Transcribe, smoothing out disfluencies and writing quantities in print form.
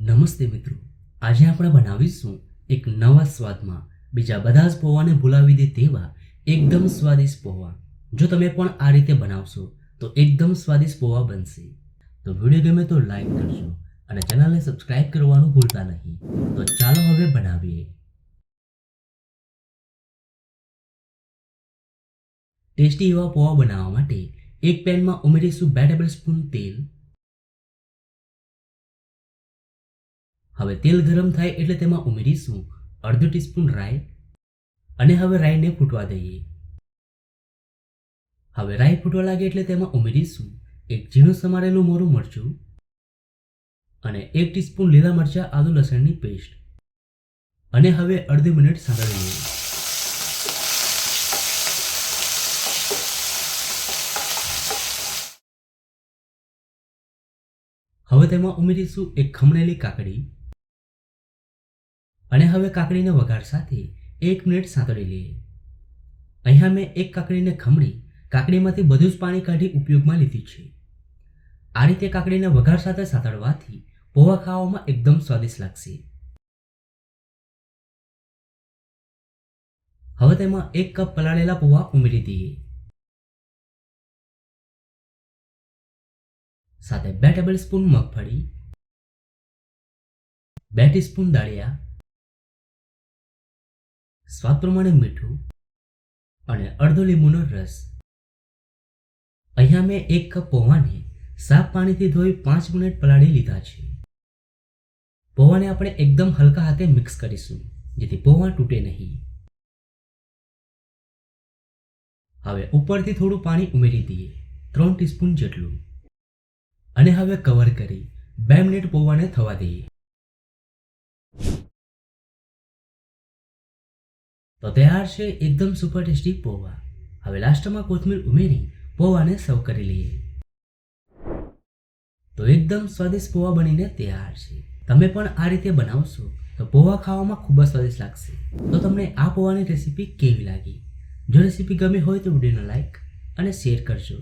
નમસ્તે મિત્રો, આજે આપણે બનાવીશું એક નવા સ્વાદમાં બીજા બધા જ પૌવાને ભૂલાવી દે તેવા એકદમ સ્વાદિષ્ટ પૌવા। જો તમે પણ આ રીતે બનાવશો તો એકદમ સ્વાદિષ્ટ પૌવા બનશે। તો વિડીયો ગમે તો લાઈક કરજો અને ચેનલને સબસ્ક્રાઇબ કરવાનું ભૂલતા નહીં। તો ચાલો હવે બનાવીએ। ટેસ્ટી એવા પૌવા બનાવવા માટે એક પેનમાં ઉમેરીશું 2 ટેબલસ્પૂન તેલ। હવે તેલ ગરમ થાય એટલે તેમાં ઉમેરીશું અડધો ટીસ્પૂન રાઈ અને હવે રાઈને ફૂટવા દઈએ। હવે રાઈ ફૂટવા લાગે એટલે તેમાં ઉમેરીશું એક ઝીણું સમારેલું મોરું મરચું અને 1 ટીસ્પૂન લીલા મરચાં આદુ લસણની પેસ્ટ અને હવે અડધી મિનિટ સાંતળી લઈએ। હવે તેમાં ઉમેરીશું એક ખમણેલી કાકડી અને હવે કાકડીને વઘાર સાથે 1 મિનિટ સાંતળી લઈએ। અહીંયા મેં એક કાકડીને ખમણી કાકડીમાંથી બધું જ પાણી કાઢી ઉપયોગમાં લીધી છે। આ રીતે કાકડીને વઘાર સાથે સાંતળવાથી પૌવા ખાવામાં એકદમ સ્વાદિષ્ટ લાગશે। હવે તેમાં 1 કપ પલાળેલા પૌવા ઉમેરી દઈએ, સાથે 2 ટેબલસ્પૂન મગફળી, 2 ટીસ્પૂન દાળિયા, સ્વાદ પ્રમાણે મીઠું અને અડધો લીંબુનો રસ। અહીંયા મેં 1 કપ પૌવાને સાફ પાણીથી ધોઈ 5 મિનિટ પલાળી લીધા છે। પૌવાને આપણે એકદમ હલકા હાથે મિક્સ કરીશું જેથી પૌવા તૂટે નહીં। હવે ઉપરથી થોડું પાણી ઉમેરી દઈએ, 3 ટીસ્પૂન જેટલું, અને હવે કવર કરી 2 મિનિટ પૌવાને થવા દઈએ। તો તૈયાર છે એકદમ સુપર ટેસ્ટી પૌવા। હવે લાસ્ટમાં કોથમીર ઉમેરી પૌવાને સર્વ કરી લઈએ। તો એકદમ સ્વાદિષ્ટ પૌવા બનીને તૈયાર છે। તમે પણ આ રીતે બનાવશો તો પૌવા ખાવામાં ખૂબ જ સ્વાદિષ્ટ લાગશે। તો તમને આ પૌવાની રેસીપી કેવી લાગી? જો રેસીપી ગમી હોય તો વિડીયોને લાઈક અને શેર કરજો।